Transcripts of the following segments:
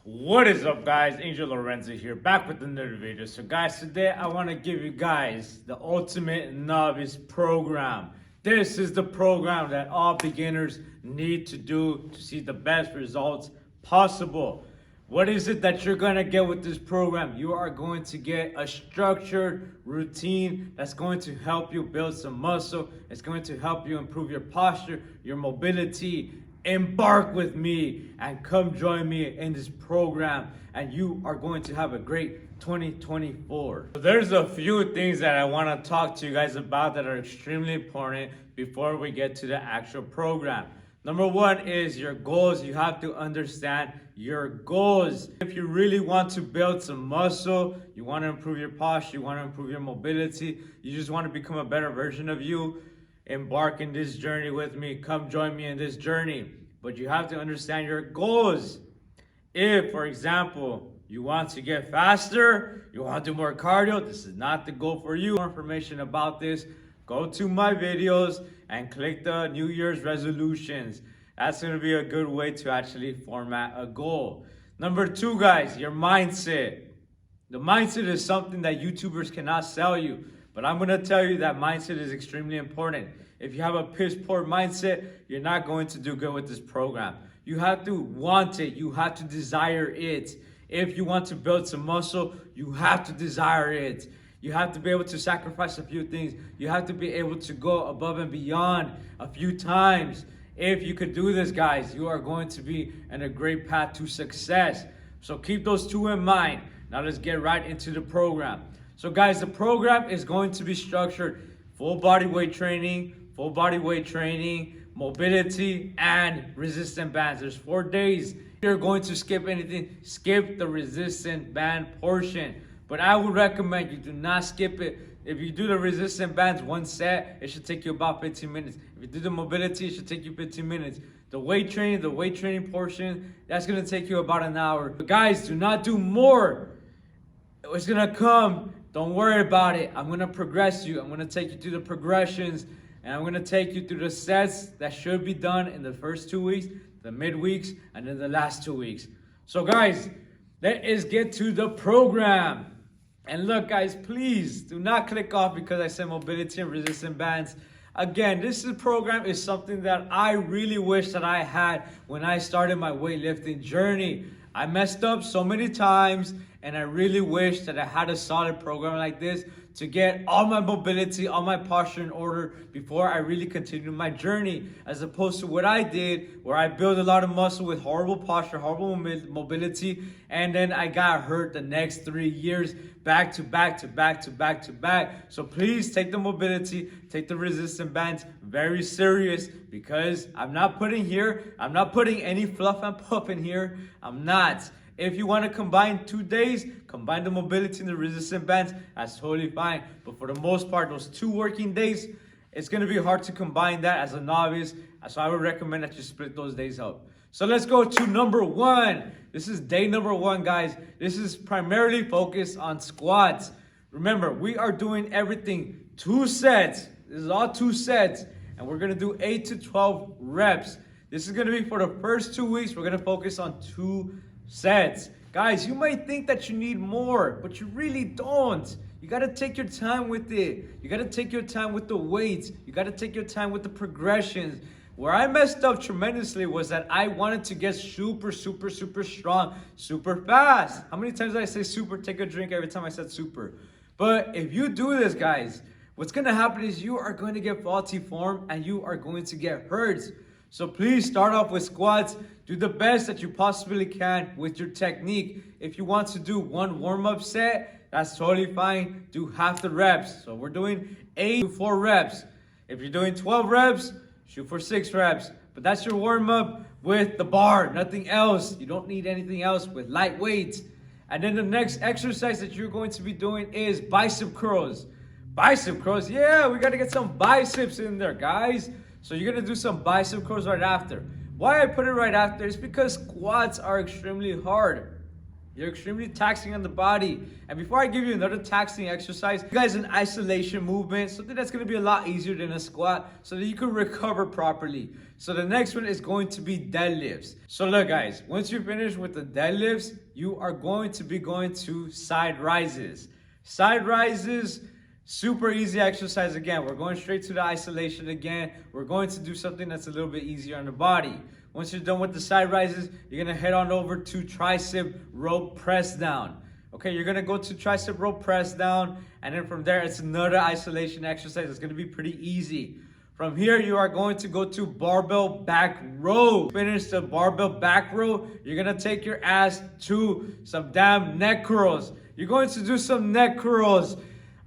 What is up, guys? Angel Lorenzo here, back with another video. So guys, today I want to give you guys the ultimate novice program. This is the program that all beginners need to do to see the best results possible. What is it that you're going to get with this program? You are going to get a structured routine that's going to help you build some muscle. It's going to help you improve your posture, your mobility. Embark with me and come join me in this program, and you are going to have a great 2024. So there's a few things that I want to talk to you guys about that are extremely important before we get to the actual program. Number one is your goals. You have to understand your goals. If you really want to build some muscle, you want to improve your posture, you want to improve your mobility, you just want to become a better version of you, embark in this journey with me. Come join me in this journey. But you have to understand your goals. If, for example, you want to get faster, you want to do more cardio, this is not the goal for you. For more information about this, go to my videos and click the New Year's resolutions. That's going to be a good way to actually format a goal. Number two, guys, your mindset. The mindset is something that YouTubers cannot sell you. But I'm going to tell you that mindset is extremely important. If you have a piss poor mindset, you're not going to do good with this program. You have to want it. You have to desire it. If you want to build some muscle, you have to desire it. You have to be able to sacrifice a few things. You have to be able to go above and beyond a few times. If you could do this, guys, you are going to be in a great path to success. So keep those two in mind. Now let's get right into the program. So guys, the program is going to be structured full body weight training, mobility, and resistant bands. There's 4 days. If you're going to skip anything, skip the resistant band portion. But I would recommend you do not skip it. If you do the resistant bands one set, it should take you about 15 minutes. If you do the mobility, it should take you 15 minutes. The weight training portion, that's going to take you about an hour. But guys, do not do more. It's going to come. Don't worry about it. I'm going to progress you. I'm going to take you through the progressions, and I'm going to take you through the sets that should be done in the first 2 weeks, the mid weeks, and then the last 2 weeks. So guys, let us get to the program. And look, guys, please do not click off because I said mobility and resistant bands. Again, this program is something that I really wish that I had when I started my weightlifting journey. I messed up so many times, and I really wish that I had a solid program like this to get all my mobility, all my posture in order before I really continued my journey, as opposed to what I did, where I built a lot of muscle with horrible posture, horrible mobility, and then I got hurt the next 3 years back to back. So please take the mobility, take the resistant bands very serious, because I'm not putting any fluff and puff in here. I'm not. If you want to combine 2 days, combine the mobility and the resistant bands, that's totally fine. But for the most part, those 2 working days, it's going to be hard to combine that as a novice. So I would recommend that you split those days up. So let's go to number one. This is day number one, guys. This is primarily focused on squats. Remember, we are doing everything 2 sets. This is all 2 sets. And we're going to do 8 to 12 reps. This is going to be for the first 2 weeks. We're going to focus on 2 sets. Guys, you might think that you need more, but you really don't. You got to take your time with it. You got to take your time with the weights. You got to take your time with the progressions. Where I messed up tremendously was that I wanted to get super strong, super fast. How many times did I say super? Take a drink every time I said super. But if you do this, guys, what's going to happen is you are going to get faulty form and you are going to get hurt. So please start off with squats. Do the best that you possibly can with your technique. If you want to do 1 warm-up set, that's totally fine. Do half the reps. So we're doing 8 to 4 reps. If you're doing 12 reps, shoot for 6 reps. But that's your warm-up with the bar, nothing else. You don't need anything else with light weights. And then the next exercise that you're going to be doing is bicep curls. Bicep curls, yeah, we got to get some biceps in there, guys. So you're going to do some bicep curls right after. Why I put it right after is because squats are extremely hard. You're extremely taxing on the body. And before I give you another taxing exercise, you guys, an isolation movement, something that's going to be a lot easier than a squat so that you can recover properly. So the next one is going to be deadlifts. So look guys, once you finish with the deadlifts, you are going to be going to side rises. Side rises, super easy exercise again. We're going straight to the isolation again. We're going to do something that's a little bit easier on the body. Once you're done with the side rises, you're gonna head on over to tricep rope press down. Okay, you're gonna go to tricep rope press down, and then from there, it's another isolation exercise. It's gonna be pretty easy. From here, you are going to go to barbell back row. Finish the barbell back row, you're gonna take your ass to some damn neck curls. You're going to do some neck curls.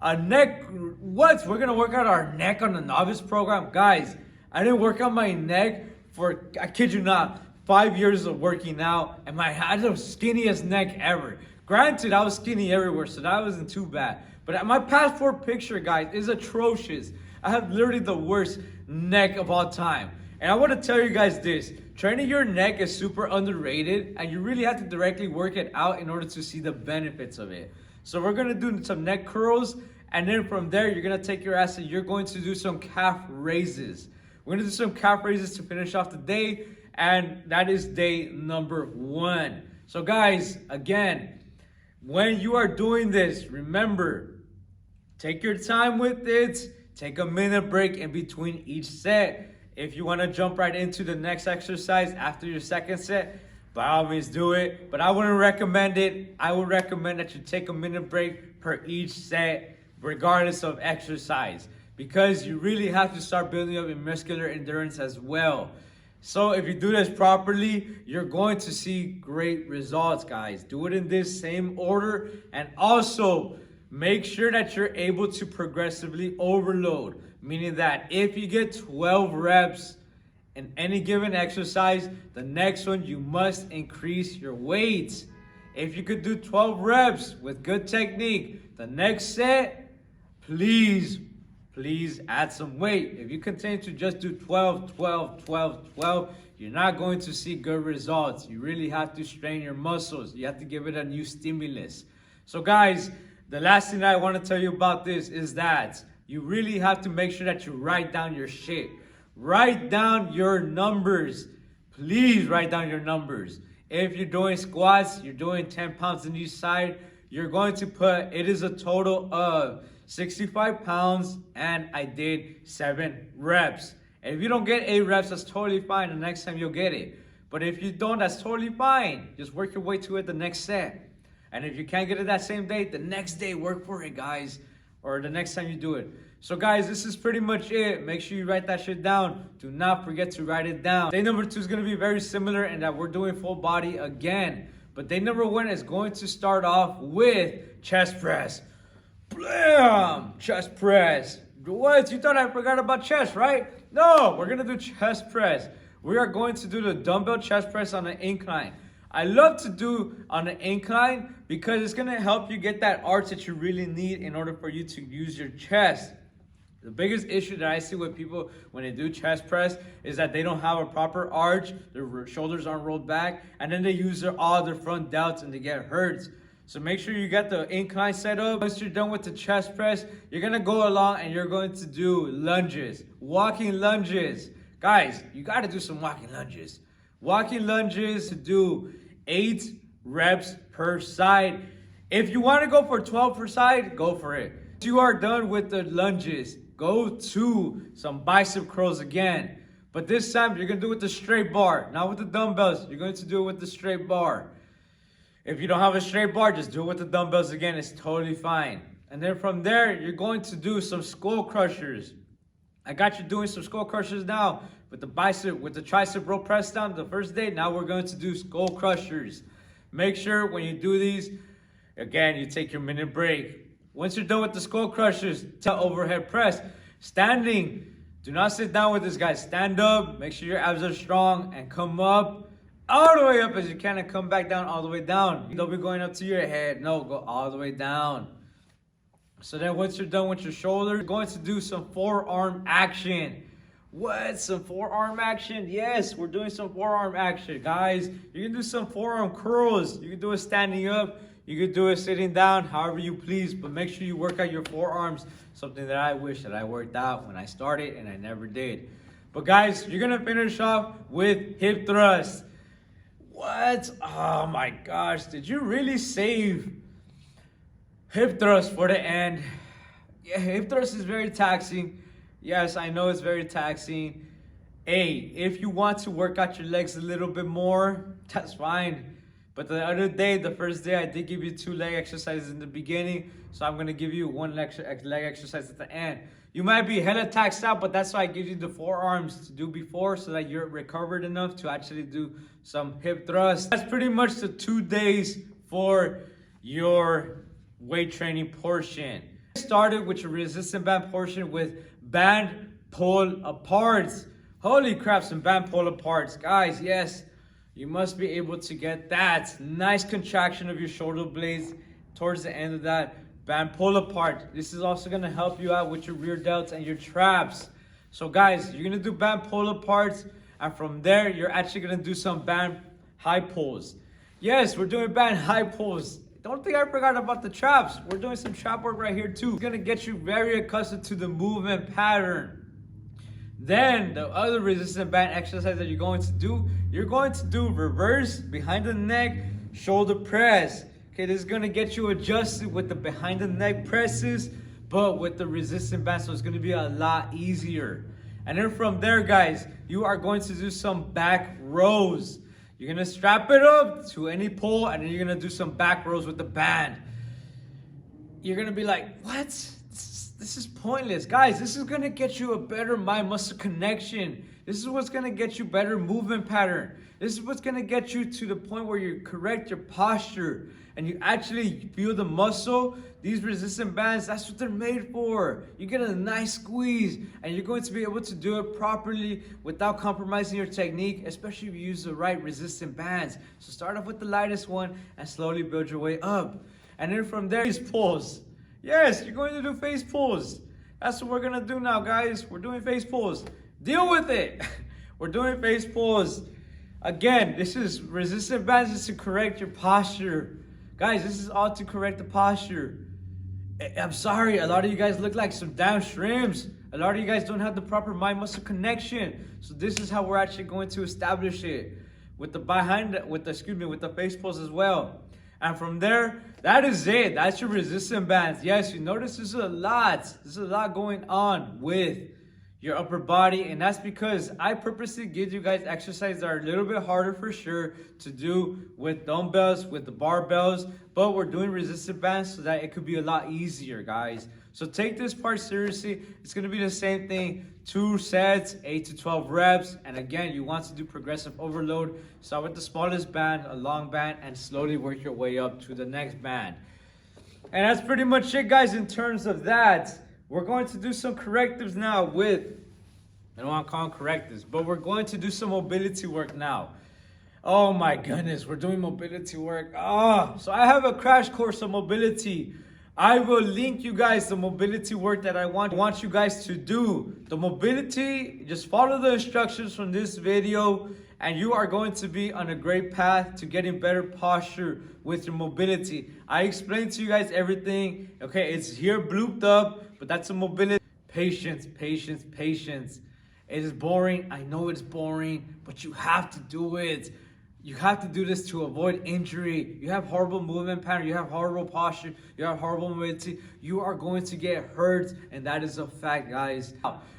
What? We're gonna work out our neck on the novice program? Guys, I didn't work out my neck for, I kid you not, 5 years of working out, and I had the skinniest neck ever. Granted, I was skinny everywhere, so that wasn't too bad. But my passport picture, guys, is atrocious. I have literally the worst neck of all time. And I want to tell you guys this. Training your neck is super underrated, and you really have to directly work it out in order to see the benefits of it. So we're going to do some neck curls, and then from there, you're going to take your ass and you're going to do some calf raises. We're gonna do some calf raises to finish off the day, and that is day number 1. So guys, again, when you are doing this, remember, take your time with it. Take a minute break in between each set. If you wanna jump right into the next exercise after your second set, by all means do it, but I wouldn't recommend it. I would recommend that you take a minute break per each set, regardless of exercise, because you really have to start building up your muscular endurance as well. So if you do this properly, you're going to see great results, guys. Do it in this same order, and also make sure that you're able to progressively overload, meaning that if you get 12 reps in any given exercise, the next one you must increase your weight. If you could do 12 reps with good technique, the next set, please add some weight. If you continue to just do 12, 12, 12, 12, you're not going to see good results. You really have to strain your muscles. You have to give it a new stimulus. So guys, the last thing I want to tell you about this is that you really have to make sure that you write down your shit. Write down your numbers. Please write down your numbers. If you're doing squats, you're doing 10 pounds on each side, you're going to put, it is a total of 65 pounds, and I did 7 reps. And if you don't get 8 reps, that's totally fine. The next time you'll get it. But if you don't, that's totally fine. Just work your way to it the next set. And if you can't get it that same day, the next day, work for it, guys. Or the next time you do it. So guys, this is pretty much it. Make sure you write that shit down. Do not forget to write it down. Day number 2 is going to be very similar in that we're doing full body again. But day number 1 is going to start off with chest press. Blam! Chest press. What? You thought I forgot about chest, right? No, we're going to do chest press. We are going to do the dumbbell chest press on an incline. I love to do on an incline because it's going to help you get that arch that you really need in order for you to use your chest. The biggest issue that I see with people when they do chest press is that they don't have a proper arch, their shoulders aren't rolled back, and then they use all their front delts and they get hurt. So make sure you get the incline set up. Once you're done with the chest press, you're going to go along and you're going to do lunges, walking lunges. Guys, you got to do some walking lunges. Walking lunges to do 8 reps per side. If you want to go for 12 per side, go for it. If you are done with the lunges, go to some bicep curls again. But this time, you're going to do it with the straight bar, not with the dumbbells. You're going to do it with the straight bar. If you don't have a straight bar, just do it with the dumbbells again. It's totally fine. And then from there, you're going to do some skull crushers. I got you doing some skull crushers now with the bicep, with the tricep rope press down the first day. Now we're going to do skull crushers. Make sure when you do these, again, you take your minute break. Once you're done with the skull crushers, to overhead press. Standing. Do not sit down with this, guys. Stand up. Make sure your abs are strong and come up. All the way up as you can and come back down all the way down. Don't be going up to your head. No, go all the way down. So then once you're done with your shoulders, you're going to do some forearm action. What? Some forearm action? Yes, we're doing some forearm action, guys. You can do some forearm curls. You can do it standing up. You can do it sitting down, however you please. But make sure you work out your forearms. Something that I wish that I worked out when I started and I never did. But guys, you're going to finish off with hip thrust. What? Oh my gosh. Did you really save hip thrust for the end? Yeah, hip thrust is very taxing. Yes, I know it's very taxing. Hey, if you want to work out your legs a little bit more, that's fine. But the other day, the first day, I did give you 2 leg exercises in the beginning. So I'm going to give you 1 leg exercise at the end. You might be hella taxed out, but that's why I give you the forearms to do before so that you're recovered enough to actually do some hip thrust. That's pretty much the 2 days for your weight training portion. Started with your resistant band portion with band pull aparts. Holy crap, some band pull aparts. Guys, yes, you must be able to get that nice contraction of your shoulder blades towards the end of that band pull apart. This is also going to help you out with your rear delts and your traps. So guys, you're going to do band pull aparts, and from there, you're actually going to do some band high pulls. Yes, we're doing band high pulls. Don't think I forgot about the traps. We're doing some trap work right here too. It's gonna get you very accustomed to the movement pattern. Then the other resistant band exercise that you're going to do reverse behind the neck shoulder press. Okay, this is gonna get you adjusted with the behind the neck presses, but with the resistant band, so it's gonna be a lot easier. And then from there, guys, you are going to do some back rows. You're going to strap it up to any pole, and then you're going to do some back rows with the band. You're going to be like, what? This is pointless. Guys, this is going to get you a better mind-muscle connection. This is what's going to get you better movement pattern. This is what's going to get you to the point where you correct your posture and you actually feel the muscle. These resistant bands, that's what they're made for. You get a nice squeeze and you're going to be able to do it properly without compromising your technique, especially if you use the right resistant bands. So start off with the lightest one and slowly build your way up. And then from there, face pulls. Yes, you're going to do face pulls. That's what we're going to do now, guys. We're doing face pulls. Deal with it. We're doing face pulls. Again, this is resistant bands is to correct your posture. Guys, this is all to correct the posture. I'm sorry, a lot of you guys look like some damn shrimps. A lot of you guys don't have the proper mind-muscle connection. So this is how we're actually going to establish it with the face pulls as well. And from there, that is it. That's your resistant bands. Yes, you notice there's a lot going on with your upper body, and that's because I purposely give you guys exercises that are a little bit harder for sure to do with dumbbells, with the barbells, but we're doing resistant bands so that it could be a lot easier, guys. So take this part seriously. It's going to be the same thing, 2 sets, 8 to 12 reps, and again, you want to do progressive overload. Start with the smallest band, a long band, and slowly work your way up to the next band. And that's pretty much it, guys, in terms of that. We're going to do some correctives now with, I don't want to call them correctives, but we're going to do some mobility work now. Oh my goodness, we're doing mobility work. So I have a crash course on mobility. I will link you guys the mobility work that I want you guys to do. The mobility, just follow the instructions from this video and you are going to be on a great path to getting better posture with your mobility. I explained to you guys everything. Okay, it's here blooped up, but that's a mobility. Patience, patience, patience. It is boring. I know it's boring, but you have to do it. You have to do this to avoid injury. You have horrible movement pattern. You have horrible posture. You have horrible mobility. You are going to get hurt, and that is a fact, guys.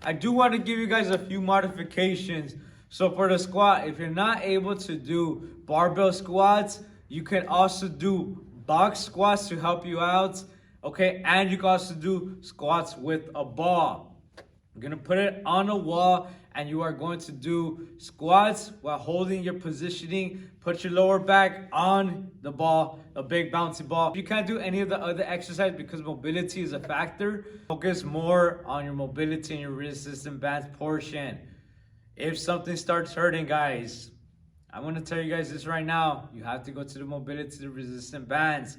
I do want to give you guys a few modifications. So for the squat, if you're not able to do barbell squats, you can also do box squats to help you out. Okay, and you can also do squats with a ball. You're gonna put it on a wall and you are going to do squats while holding your positioning. Put your lower back on the ball, a big bouncy ball. You can't do any of the other exercise because mobility is a factor. Focus more on your mobility and your resistant bands portion. If something starts hurting, guys, I'm gonna tell you guys this right now. You have to go to the mobility, the resistant bands.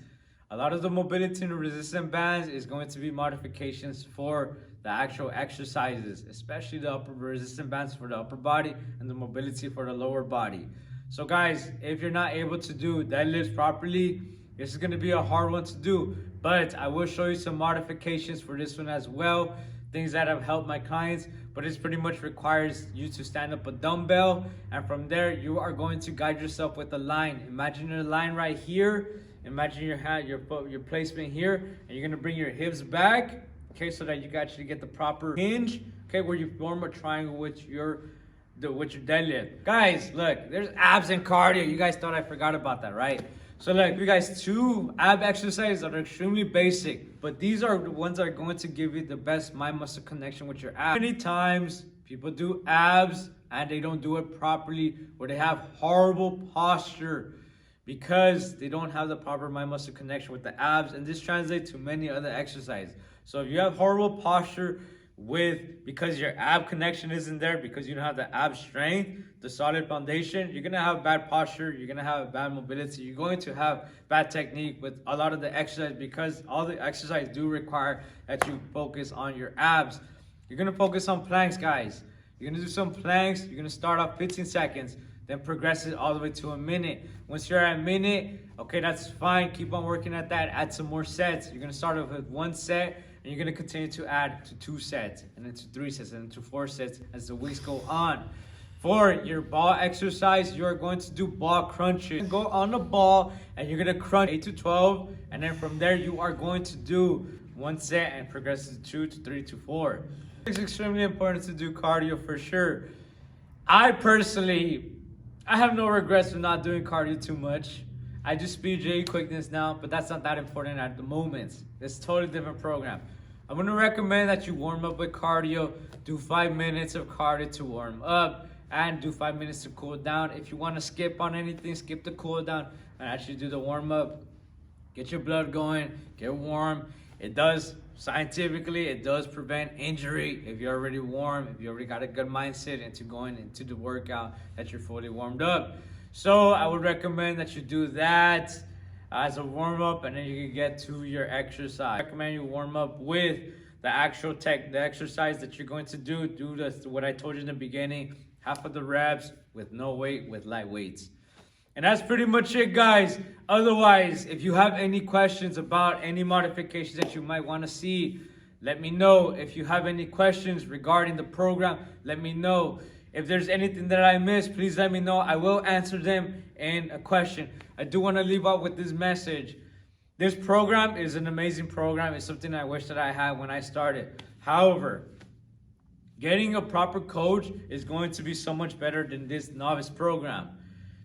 A lot of the mobility and resistant bands is going to be modifications for the actual exercises, especially the upper resistant bands for the upper body and the mobility for the lower body. So guys, if you're not able to do deadlifts properly, this is going to be a hard one to do, but I will show you some modifications for this one as well, things that have helped my clients. But it pretty much requires you to stand up a dumbbell, and from there you are going to guide yourself with a line. Imagine a line right here. Imagine your hand, your placement here, and you're gonna bring your hips back, okay, so that you can actually get the proper hinge, okay, where you form a triangle with your deadlift. Guys, look, there's abs and cardio. You guys thought I forgot about that, right? So look, you guys, 2 ab exercises that are extremely basic, but these are the ones that are going to give you the best mind-muscle connection with your abs. Many times people do abs and they don't do it properly, or they have horrible posture because they don't have the proper mind-muscle connection with the abs, and this translates to many other exercises. So if you have horrible posture because your ab connection isn't there, because you don't have the ab strength, the solid foundation, you're gonna have bad posture, you're gonna have bad mobility, you're going to have bad technique with a lot of the exercise, because all the exercise do require that you focus on your abs. You're gonna focus on planks, guys. You're gonna do some planks. You're gonna start off 15 seconds, then progress it all the way to a minute. Once you're at a minute, okay, that's fine. Keep on working at that. Add some more sets. You're gonna start off with 1 set, and you're gonna continue to add to 2 sets, and then to 3 sets, and then to 4 sets as the weeks go on. For your ball exercise, you're going to do ball crunches. Go on the ball, and you're gonna crunch 8 to 12, and then from there you are going to do 1 set and progress to 2 to 3 to 4. It's extremely important to do cardio for sure. I have no regrets for not doing cardio too much. I do speed J quickness now, but that's not that important at the moment. It's a totally different program. I'm gonna recommend that you warm up with cardio. Do 5 minutes of cardio to warm up, and do 5 minutes to cool down. If you wanna skip on anything, skip the cool down and actually do the warm up. Get your blood going, get warm. Scientifically, it does prevent injury if you're already warm, if you already got a good mindset into going into the workout, that you're fully warmed up. So I would recommend that you do that as a warm-up, and then you can get to your exercise. I recommend you warm up with the actual the exercise that you're going to do. Do what I told you in the beginning, half of the reps with no weight, with light weights. And that's pretty much it, guys. Otherwise, if you have any questions about any modifications that you might want to see, let me know. If you have any questions regarding the program, let me know. If there's anything that I missed, please let me know. I will answer them in a question. I do want to leave out with this message. This program is an amazing program. It's something I wish that I had when I started. However, getting a proper coach is going to be so much better than this novice program,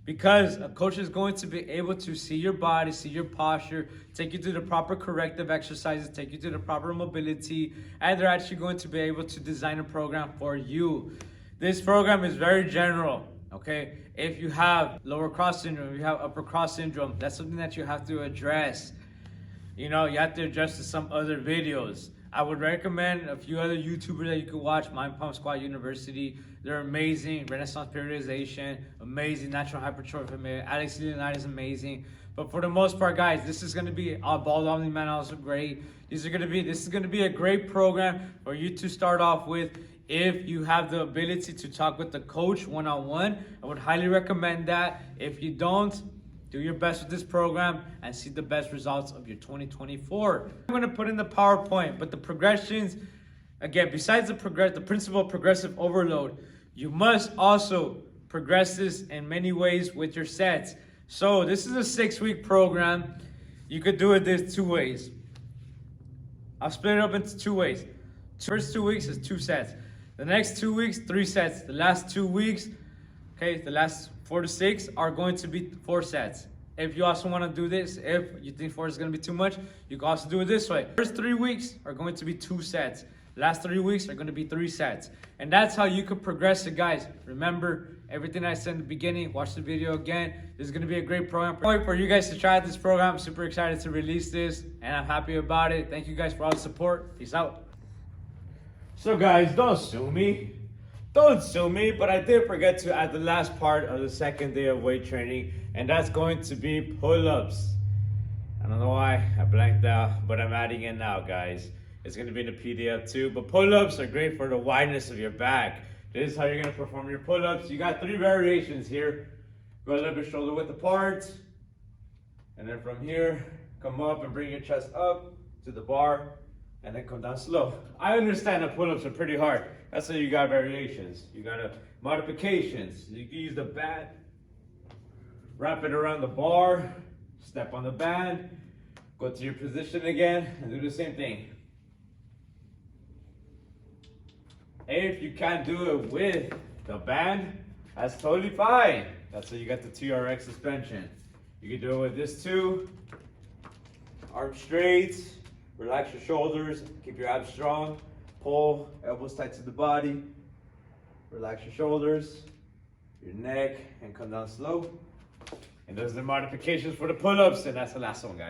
because a coach is going to be able to see your body, see your posture, take you to the proper corrective exercises, take you to the proper mobility, and they're actually going to be able to design a program for you. This program is very general, okay? If you have lower cross syndrome, if you have upper cross syndrome, that's something that you have to address. You know, you have to adjust to some other videos. I would recommend a few other YouTubers that you could watch. Mind Pump Squad University, they're amazing. Renaissance Periodization, amazing. Natural Hypertrophy, Alex Leonide is amazing. But for the most part, guys, this is going to be Ball Omni Man, also great. This is going to be a great program for you to start off with. If you have the ability to talk with the coach one-on-one, I would highly recommend that. If you don't, do your best with this program and see the best results of your 2024. I'm going to put in the PowerPoint, but the progressions, again, besides the principle of progressive overload, you must also progress this in many ways with your sets. So this is a 6-week program. You could do it this 2 ways. I'll split it up into 2 ways. First 2 weeks is 2 sets. The next 2 weeks, 3 sets. The last 2 weeks, okay, the last 4 to 6 are going to be 4 sets. If you also want to do this, if you think 4 is going to be too much, you can also do it this way. First 3 weeks are going to be 2 sets. Last 3 weeks are going to be 3 sets. And that's how you could progress it, guys. Remember everything I said in the beginning. Watch the video again. This is going to be a great program for you guys to try out this program. I'm super excited to release this, and I'm happy about it. Thank you guys for all the support. Peace out. So guys, don't sue me. Don't sue me, but I did forget to add the last part of the second day of weight training, and that's going to be pull-ups. I don't know why I blanked out, but I'm adding it now, guys. It's going to be in the PDF too. But pull-ups are great for the wideness of your back. This is how you're going to perform your pull-ups. You got 3 variations here. Go a little bit shoulder width apart. And then from here, come up and bring your chest up to the bar. And then come down slow. I understand that pull-ups are pretty hard. That's why you got variations. You got modifications. You can use the band, wrap it around the bar, step on the band, go to your position again, and do the same thing. If you can't do it with the band, that's totally fine. That's why you got the TRX suspension. You can do it with this too. Arms straight. Relax your shoulders, keep your abs strong, pull, elbows tight to the body, relax your shoulders, your neck, and come down slow. And those are the modifications for the pull-ups, and that's the last one, guys.